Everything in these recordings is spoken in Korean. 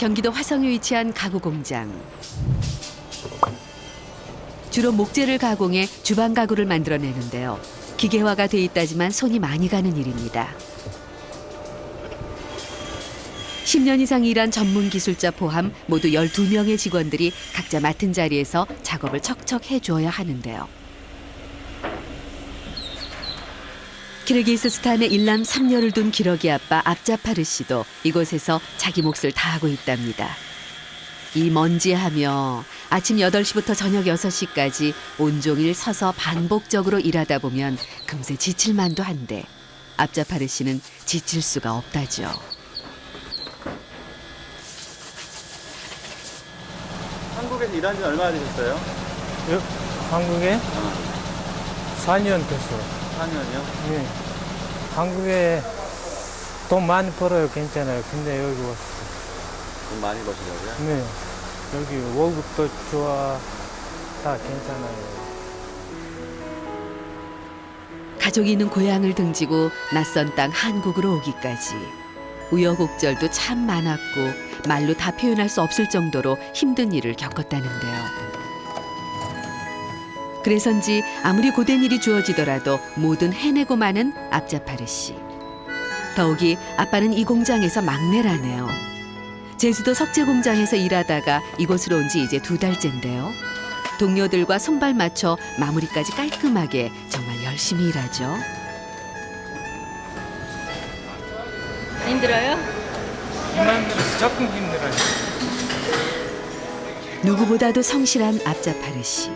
경기도 화성에 위치한 가구 공장. 주로 목재를 가공해 주방 가구를 만들어내는데요. 기계화가 돼 있다지만 손이 많이 가는 일입니다. 10년 이상 일한 전문 기술자 포함 모두 12명의 직원들이 각자 맡은 자리에서 작업을 척척 해줘야 하는데요. 키르기스스탄에 일남 3녀를 둔 기러기 아빠 압자파르 씨도 이곳에서 자기 몫을 다하고 있답니다. 이 먼지하며 아침 8시부터 저녁 6시까지 온종일 서서 반복적으로 일하다 보면 금세 지칠 만도 한데 압자파르 씨는 지칠 수가 없다죠. 한국에서 일한 지 얼마나 되셨어요? 한국에 4년 됐어요. 4년이요? 네. 한국에 돈 많이 벌어요. 괜찮아요. 근데 여기 왔어요. 돈 많이 버시려고요? 네. 여기 월급도 좋아. 다 괜찮아요. 가족이 있는 고향을 등지고 낯선 땅 한국으로 오기까지 우여곡절도 참 많았고 말로 다 표현할 수 없을 정도로 힘든 일을 겪었다는데요. 그래서인지 아무리 고된 일이 주어지더라도 뭐든 해내고 마는 압자파르 씨. 더욱이 아빠는 이 공장에서 막내라네요. 제주도 석재 공장에서 일하다가 이곳으로 온 지 이제 2달째인데요. 동료들과 손발 맞춰 마무리까지 깔끔하게 정말 열심히 일하죠. 힘들어요? 힘들어서 조금 힘들어요. 누구보다도 성실한 압자파르 씨.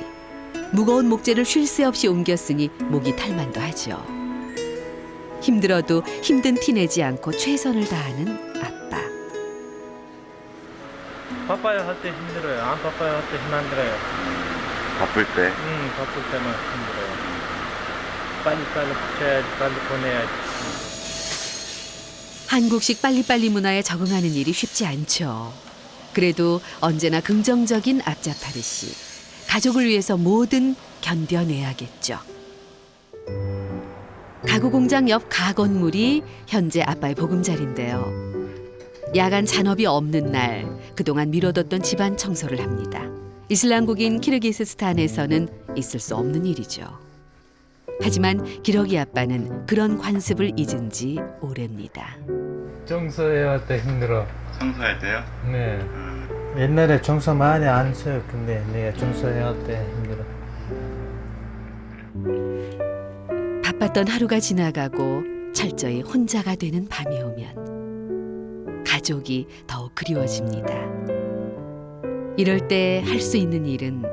무거운 목재를 쉴 새 없이 옮겼으니 목이 탈만도 하죠. 힘들어도 힘든 티 내지 않고 최선을 다하는 아빠. 바빠요 할 때 힘들어요. 안 바빠요 할 때 힘 안 들어요. 바쁠 때? 바쁠 때만 힘들어요. 빨리 붙여야지, 빨리 보내야지. 한국식 빨리빨리 문화에 적응하는 일이 쉽지 않죠. 그래도 언제나 긍정적인 압자파르 씨. 가족을 위해서 뭐든 견뎌내야겠죠. 가구 공장 옆 가건물이 현재 아빠의 보금자리인데요. 야간 잔업이 없는 날 그동안 미뤄뒀던 집안 청소를 합니다. 이슬람국인 키르기스스탄에서는 있을 수 없는 일이죠. 하지만 기러기 아빠는 그런 관습을 잊은 지 오래입니다. 청소해야 할 때 힘들어. 청소할 때요? 네. 옛날에 청소 많이 안 했어요. 근데 내가 청소해야 할 때 힘들어. 바빴던 하루가 지나가고 철저히 혼자가 되는 밤이 오면 가족이 더욱 그리워집니다. 이럴 때 할 수 있는 일은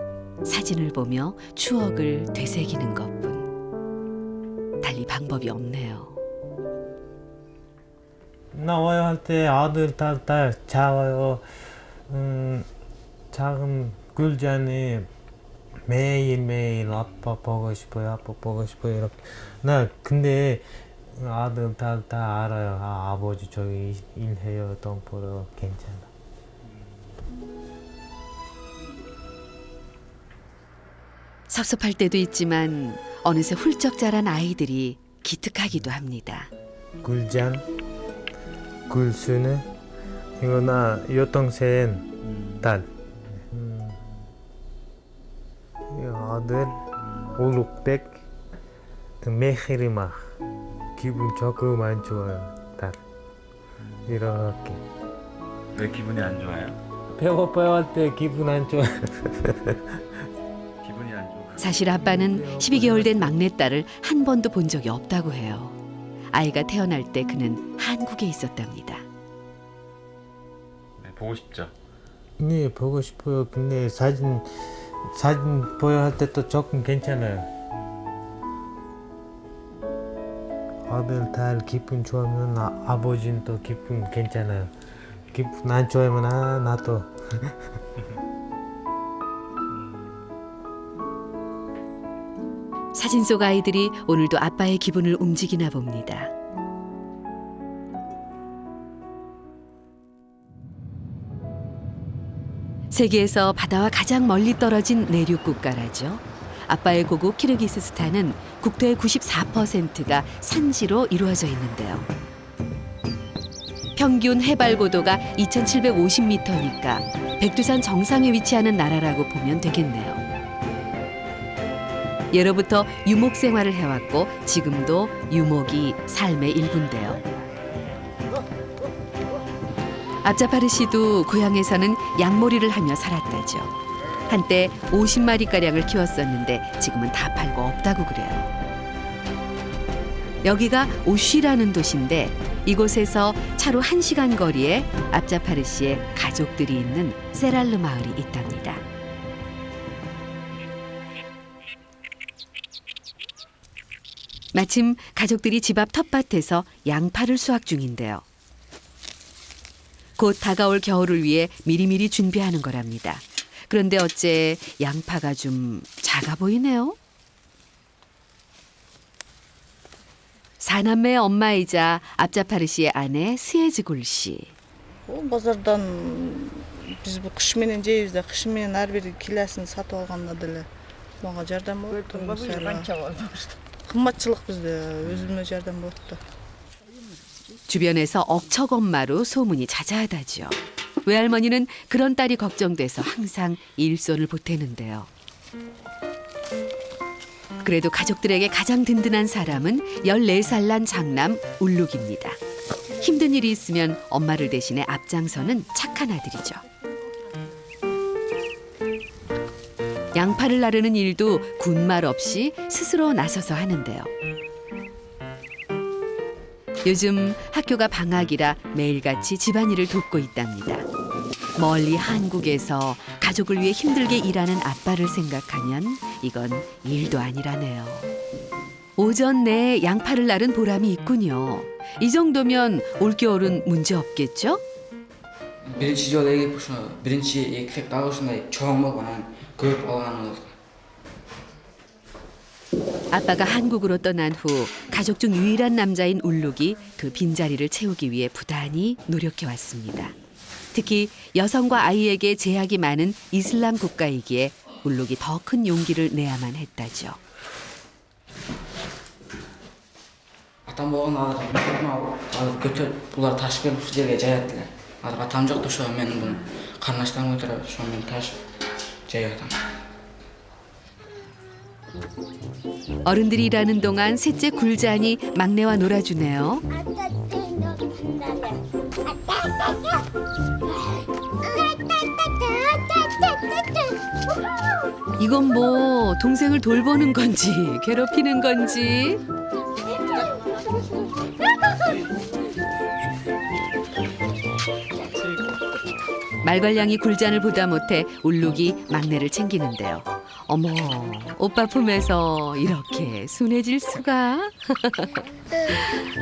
사진을 보며 추억을 되새기는 것뿐. 달리 방법이 없네요. 나와야 할 때 아들 다 자요. 작은 굴잔에 매일매일 아빠 보고 싶어요. 아빠 보고 싶어요. 이렇게. 나 근데 아들 다 알아요. 아버지 저기 일해요. 돈 벌어. 괜찮아. 섭섭할 때도 있지만 어느새 훌쩍 자란 아이들이 기특하기도 합니다. 굴잔, 굴수는 이거 나 여동생 딸. 이거 아들 올룩백 메히리마. 기분 조금만 좋아요. 딸. 이렇게. 왜 기분이 안 좋아요? 배고파요 할 때 기분 안 좋아. 기분이 안 좋아요? 사실 아빠는 12개월 된 막내딸을 한 번도 본 적이 없다고 해요. 아이가 태어날 때 그는 한국에 있었답니다. 네, 보고 싶죠? 네, 보고 싶어요. 근데 사진 보여 할 때 또 조금 괜찮아요. 아들, 딸 기분 좋으면 아버지는 또 기분 괜찮아요. 기분 안 좋으면 나도. 사진 속 아이들이 오늘도 아빠의 기분을 움직이나 봅니다. 세계에서 바다와 가장 멀리 떨어진 내륙 국가라죠. 아빠의 고국 키르기스스탄은 국토의 94%가 산지로 이루어져 있는데요. 평균 해발 고도가 2,750m니까 백두산 정상에 위치하는 나라라고 보면 되겠네요. 예로부터 유목 생활을 해왔고 지금도 유목이 삶의 일부인데요. 압자파르 씨도 고향에서는 양몰이를 하며 살았다죠. 한때 50마리가량을 키웠었는데 지금은 다 팔고 없다고 그래요. 여기가 오쉬라는 도시인데 이곳에서 차로 1시간 거리에 압자파르 씨의 가족들이 있는 세랄르 마을이 있답니다. 마침 가족들이 집 앞 텃밭에서 양파를 수확 중인데요. 곧 다가올 겨울을 위해 미리미리 준비하는 거랍니다. 그런데 어째 양파가 좀 작아 보이네요. 사남매의 엄마이자 압자파르 씨의 아내 스예즈굴 씨. Базардан биз бул кыш менен жейбиз да кыш менен ар бир килесин сатып алганда деле мага жардам болот. кымбатчылык бизде өзүмө жардам болот да. 주변에서 억척엄마로 소문이 자자하다죠. 외할머니는 그런 딸이 걱정돼서 항상 일손을 보태는데요. 그래도 가족들에게 가장 든든한 사람은 14살 난 장남 울룩입니다. 힘든 일이 있으면 엄마를 대신해 앞장서는 착한 아들이죠. 양파를 나르는 일도 군말 없이 스스로 나서서 하는데요. 요즘 학교가 방학이라 매일같이 집안일을 돕고 있답니다. 멀리 한국에서 가족을 위해 힘들게 일하는 아빠를 생각하면 이건 일도 아니라네요. 오전 내에 양파를 나른 보람이 있군요. 이 정도면 올겨울은 문제 없겠죠? Birinchi жолу эгип ушу биринчи экилик дагы ушундай чоң болуп анан көп алган болду. 아빠가 한국으로 떠난 후 가족 중 유일한 남자인 울룩이 그 빈자리를 채우기 위해 부단히 노력해 왔습니다. 특히 여성과 아이에게 제약이 많은 이슬람 국가이기에 울룩이 더 큰 용기를 내야만 했다죠. Атам болгон азыр көтөрүп булар ташып келип ушул жерге жаят эле. Азыр атам жок да ошо мен буну карындаштарым көтөрүп ошо мен ташып жайып атам. 어른들이 일하는 동안 셋째 굴잔이 막내와 놀아주네요. 이건 뭐 동생을 돌보는 건지 괴롭히는 건지. 말괄량이 굴잔을 보다 못해 울룩이 막내를 챙기는데요. 어머, 오빠 품에서 이렇게 순해질 수가.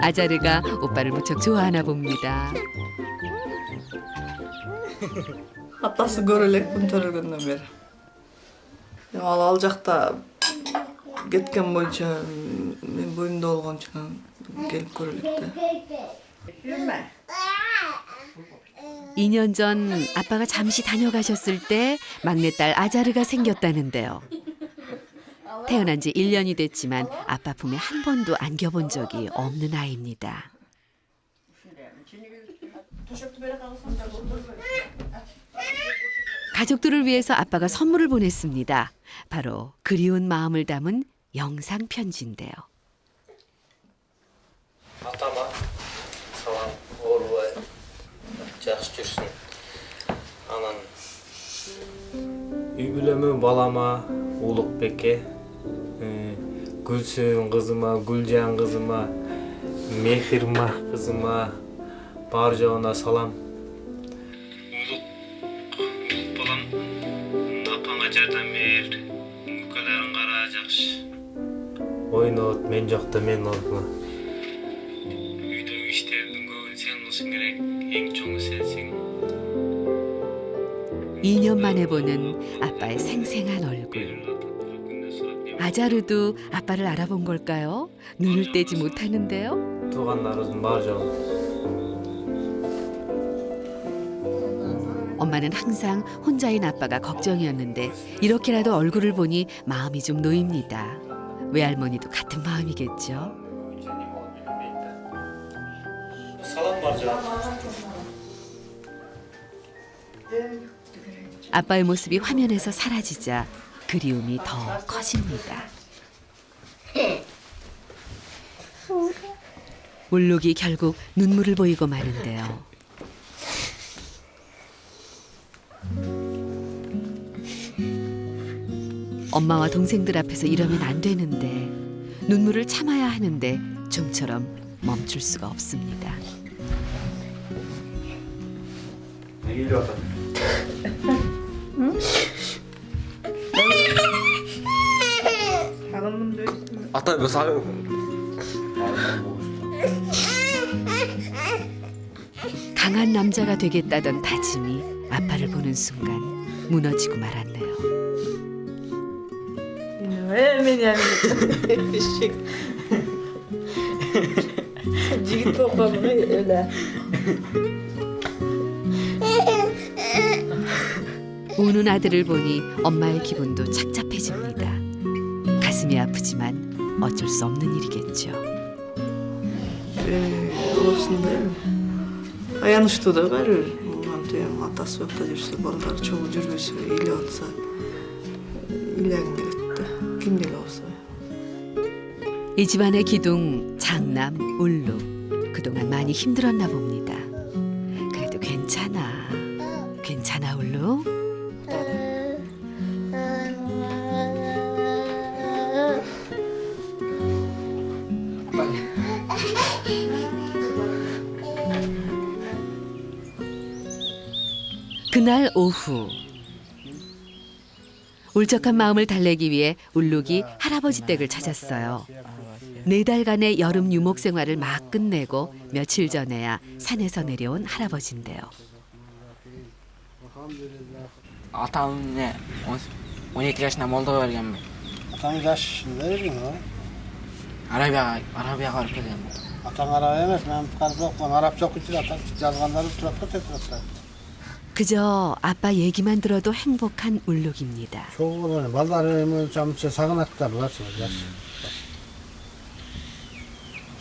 아자르가 오빠를 무척 좋아하나 봅니다. Атасы көрө элек күн төрөгөндөн бери. Ал жакта кеткен боюнча мен боюмда болгончунан келип көрө элек да. 2년 전 아빠가 잠시 다녀가셨을 때 막내딸 아자르가 생겼다는데요. 태어난 지 1년이 됐지만 아빠 품에 한 번도 안겨본 적이 없는 아이입니다. 가족들을 위해서 아빠가 선물을 보냈습니다. 바로 그리운 마음을 담은 영상 편지인데요. Atama salam oğlum жақсы жүрсін. Анан үй бүлөмө балама, Улукбекке, Гүлсүн кызыма, Гүлжан кызыма, Мехирма кызыма бар жоғына салам. Улук балам, апаңа жардам бер, мүкөлөрүн кара жакшы. Ойнот, мен жокто мен олма. Үйдөгү иштердин көбүн сен кылышың керек, эң чоңу сенсиң. 2년 만에 보는 아빠의 생생한 얼굴. 아자르도 아빠를 알아본 걸까요? 눈을 떼지 못하는데요. туғандарыбыздын бар жоғы. 엄마는 항상 혼자인 아빠가 걱정이었는데 이렇게라도 얼굴을 보니 마음이 좀 놓입니다. 외할머니도 같은 마음이겠죠. салам бар жоғы. 아빠의 모습이 화면에서 사라지자 그리움이 더 커집니다. 울룩이 결국 눈물을 보이고 마는데요. 엄마와 동생들 앞에서 이러면 안 되는데 눈물을 참아야 하는데 좀처럼 멈출 수가 없습니다. 이리 와서. 작은 분도 있으면 아따 몇 살? 나만 보고 싶어. 강한 남자가 되겠다던 다짐이 아빠를 보는 순간 무너지고 말았네요. 왜 매냐는 eşek. Jigit topladı öyle. 우는 아들을 보니 엄마의 기분도 착잡해집니다. 가슴이 아프지만 어쩔 수 없는 일이겠죠. Olsun değil mi? Ayanıştı da verir. Ondan diyorum atası yok da жүрсе, балдар çoğu жүрбесе, ile atsa, ilegen etti. Kimlik olsa. 이 집안의 기둥 장남 울루 그동안 많이 힘들었나 봅니다. 그래도 괜찮아. 괜찮아 울루? 그날 오후 울적한 마음을 달래기 위해 울룩이 할아버지 댁을 찾았어요. 4달간의 여름 유목 생활을 막 끝내고 며칠 전에야 산에서 내려온 할아버지인데요. Atam ne? 12 yaşında Moldova vergen ben. Atan yaş ne bileyim lan? Arabiyaga barıp kelgen. Atan Arap emes, ben fazla okuyorum. Arapça okuyucu atan yazganları turakta tekrar. 그저 아빠 얘기만 들어도 행복한 울룩입니다. çoğu ballarımı çamçı sakın atlar burası yaş.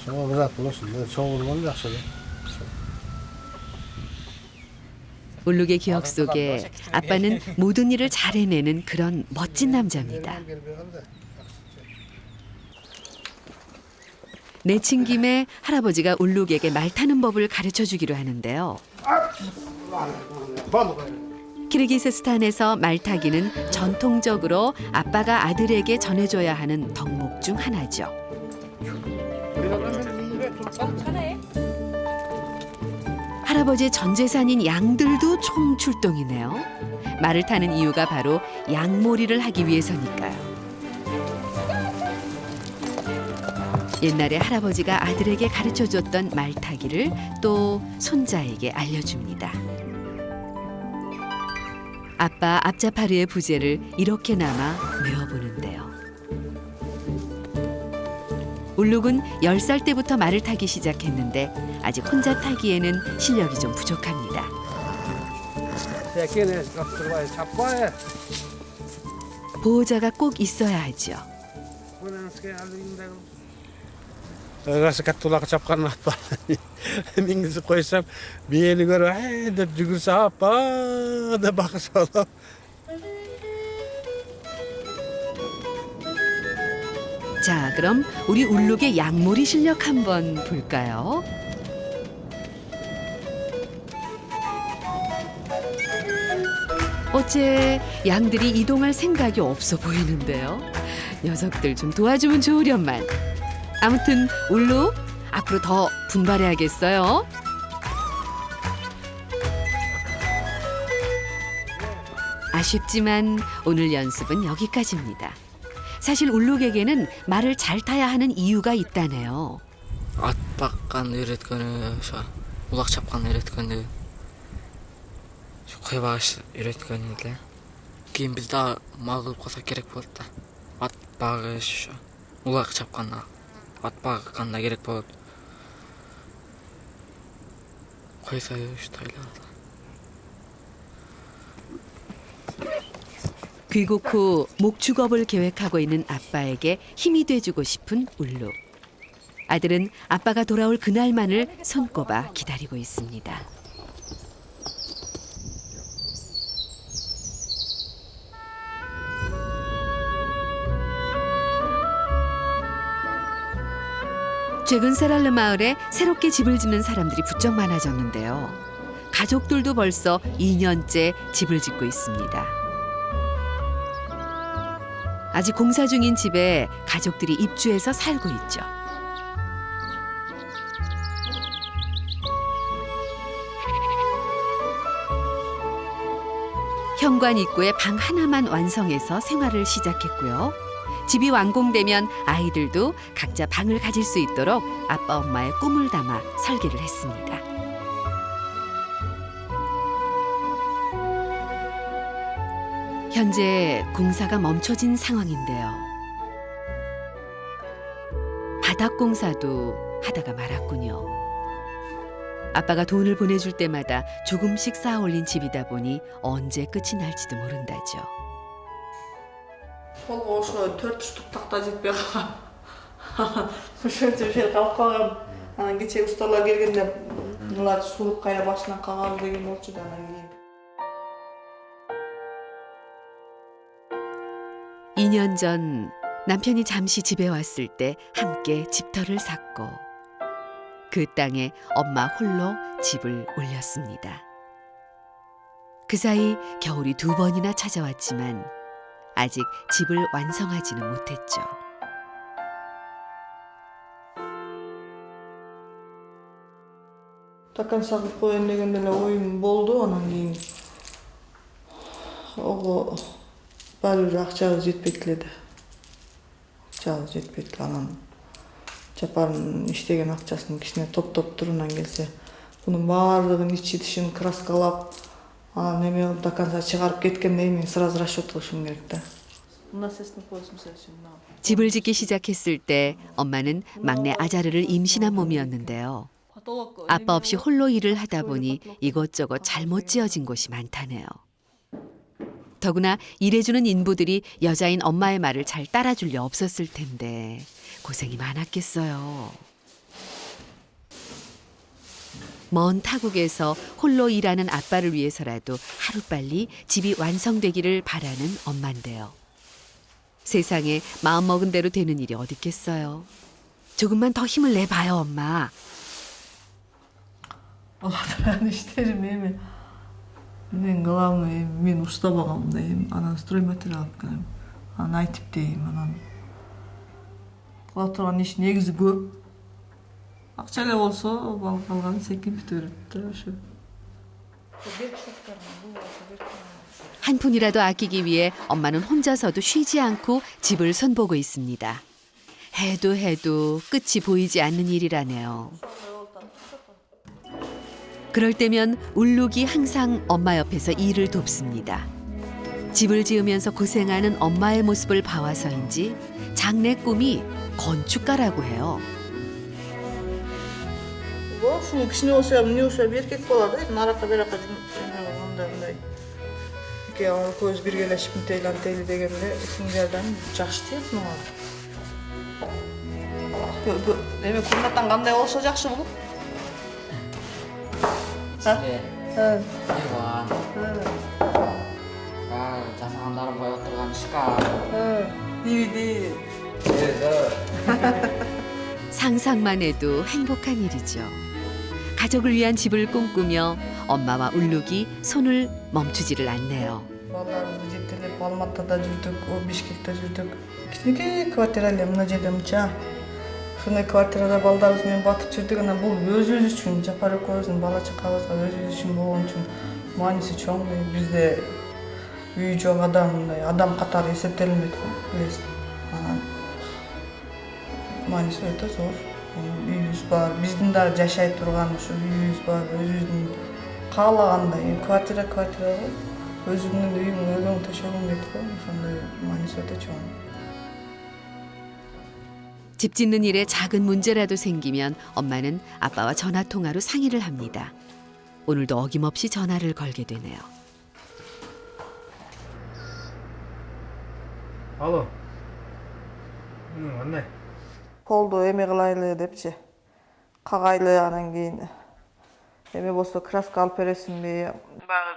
çoğu uzak bulursun. çoğu bunu yakışır. 울룩의 기억 속에 아빠는 모든 일을 잘 해내는 그런 멋진 남자입니다. 내친 김에 할아버지가 울룩에게 말 타는 법을 가르쳐 주기로 하는데요. 키르기스스탄에서 말 타기는 전통적으로 아빠가 아들에게 전해줘야 하는 덕목 중 하나죠. 할아버지의 전 재산인 양들도 총 출동이네요. 말을 타는 이유가 바로 양몰이를 하기 위해서니까요. 옛날에 할아버지가 아들에게 가르쳐줬던 말타기를 또 손자에게 알려줍니다. 아빠 앞자파르의 부제를 이렇게나마 외워보는데요. 울룩은 10살 때부터 말을 타기 시작했는데 아직 혼자 타기에는 실력이 좀 부족합니다. 보호자가 꼭 있어야 하죠. Öyleyse katulak çapkan atlar. Mingisi koysam bir yeni görür. Hey de cügürse hapa da bakırsa ola. 자, 그럼 우리 울룩의 양몰이 실력 한번 볼까요? 어째 양들이 이동할 생각이 없어 보이는데요. 녀석들 좀 도와주면 좋으련만. 아무튼 울룩 앞으로 더 분발해야겠어요. 아쉽지만 오늘 연습은 여기까지입니다. 사실 울룩에게는 말을 잘 타야 하는 이유가 있다네요. At bakkan öğretkeni, ulak çapkan öğretkeni, koy bağış öğretkeniyle. Keyin biz daha mal kılıp koysak gerek bo'ldi da. At bağış, ulak çapkanla, at bakkanla gerek bo'ldi. Koysayu şu taylarda. 귀국 후 목축업을 계획하고 있는 아빠에게 힘이 돼주고 싶은 울룩. 아들은 아빠가 돌아올 그날만을 손꼽아 기다리고 있습니다. 최근 세랄르 마을에 새롭게 집을 짓는 사람들이 부쩍 많아졌는데요. 가족들도 벌써 2년째 집을 짓고 있습니다. 아직 공사 중인 집에 가족들이 입주해서 살고 있죠. 현관 입구에 방 하나만 완성해서 생활을 시작했고요. 집이 완공되면 아이들도 각자 방을 가질 수 있도록 아빠 엄마의 꿈을 담아 설계를 했습니다. 현재 공사가 멈춰진 상황인데요. 바닥 공사도 하다가 말았군요. 아빠가 돈을 보내줄 때마다 조금씩 쌓아 올린 집이다 보니 언제 끝이 날지도 모른다죠. Қолға ошо 4 штук такта жетпей калган. Ошентип жер калып калган. Анан кечээ усталар келгенде мулар сууруп кайра башынан кагабыз деген болчу да анан кийин. 2년 전 남편이 잠시 집에 왔을 때 함께 집터를 샀고 그 땅에 엄마 홀로 집을 올렸습니다. 그 사이 겨울이 2번이나 찾아왔지만 아직 집을 완성하지는 못했죠. Такан сагып коеюн деген эле оюм болду. Анан кийин ого баары бир акчабыз жетпейт эле да. Акчабыз жетпейт. Анан Жапардын иштеген акчасын кичине топтоп турунан келсе, бунун баардыгын ичи-тишин краскалап, анан эме до конца чыгарып кеткенде мен сразу расчет кылышым керек да. 집을 짓기 시작했을 때 엄마는 막내 아자르를 임신한 몸이었는데요. 아빠 없이 홀로 일을 하다 보니 이것저것 잘못 지어진 곳이 많다네요. 더구나 일해주는 인부들이 여자인 엄마의 말을 잘 따라줄 리 없었을 텐데 고생이 많았겠어요. 먼 타국에서 홀로 일하는 아빠를 위해서라도 하루빨리 집이 완성되기를 바라는 엄마인데요. 세상에 마음먹은 대로 되는 일이 어디 있겠어요. 조금만 더 힘을 내봐요, 엄마. Алардын иштерим эми мен главный мен уштабагам да эми анан стройматериалка анан айтып дейм анан кыла турган иш негизи көп. Акча эле болсо калган секин бүтө берет да ошо. 한 푼이라도 아끼기 위해 엄마는 혼자서도 쉬지 않고 집을 손보고 있습니다. 해도 끝이 보이지 않는 일이라네요. 그럴 때면 울룩이 항상 엄마 옆에서 일을 돕습니다. 집을 지으면서 고생하는 엄마의 모습을 봐와서인지 장래 꿈이 건축가라고 해요. ушуну кичине болсо эмне болсо эркек бала да наракка беракка мындай экөөбүз биргелешип мынтейли антейли дегенде сиңдерден жакшы тиет мага. Эми комнатаң кандай болсо жакшы болот? 이거 жасагандарым коюп турган шкаф. DVD. 상상만 해도 행복한 일이죠. 가족을 위한 집을 꿈꾸며 엄마와 울룩이 손을 멈추지를 않네요. Балдарыбызды жетелеп Алматыда жүрдүк, Бишкекте жүрдүк. Кичинекей квартира эле мына жерде мынча. Ушундай квартирада балдарыбыз менен батып жүрдүк. Анан бул өзүбүз үчүн, Жапар экөөбүздүн бала чакабызга өзүбүз үчүн болгон үчүн мааниси чоң. Бизде үй жок адам катары эсептелинбейт го, билесиз. Анан мааниси өтө зор. Үйүбүз бар, биздин да жашай турган ушу үйүбүз бар, өзүбүздүн каалагандай квартира го. Өзүңдүн үйүң, өлөң төшөгүң дейт го. Ошондой мааниси өтө чоң. 집 짓는 일에 작은 문제라도 생기면 엄마는 아빠와 전화 통화로 상의를 합니다. 오늘도 어김없이 전화를 걸게 되네요. 알로. 응, 왔네. полду эме кылайлы депчи. Кагайлы анан кийин эме болсо краска алып бересиңби? Баягы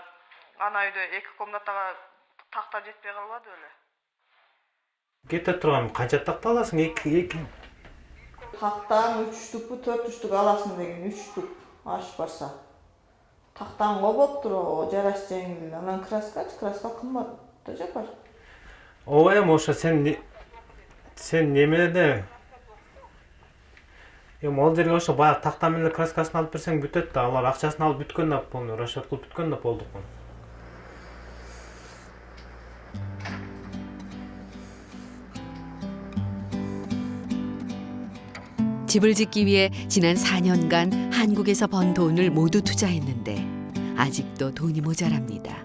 ана үйдө 2 комнатага такта жетпей калбады беле? Кете турган канча такта аласың? 2 Тактан 3 штукпу 4 штук аласың деген 3 штук аш барса. Тактан кобоп туруп жараш жеңил. Анан краска кымбат да жапар. Ооба эми ошо сен немеде ал жерге ошо баягы такта менен краскасын алып берсең бүтөт да, алар акчасын алып бүткөн да болду, расчет кылып бүткөн да болдук. 집을 짓기 위해 지난 4년간 한국에서 번 돈을 모두 투자했는데 아직도 돈이 모자랍니다.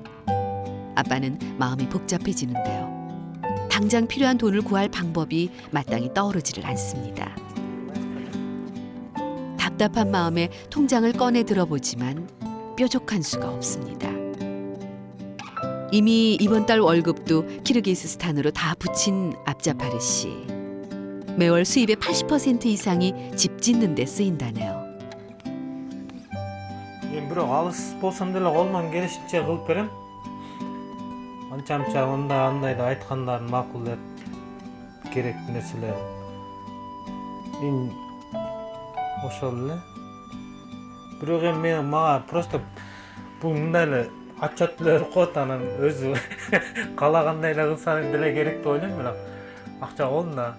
아빠는 마음이 복잡해지는데요. 당장 필요한 돈을 구할 방법이 마땅히 떠오르지를 않습니다. 답답한 마음에 통장을 꺼내 들어보지만 뾰족한 수가 없습니다. 이미 이번 달 월급도 키르기스스탄으로 다 붙인 압자파르 씨. 매월 수입의 80% 이상이 집 짓는 데 쓰인다네요. Бирок алыс болсом деле колдон келишинче кылып берем. Анча андайды айткандарын макулдап керектүү нерселер. Ошол эле. Бирок эми мага просто бул мындай эле отчет берип коет, анан өзү каалагандай эле кылса деле керек деп ойлойм. Бирок акча колунда.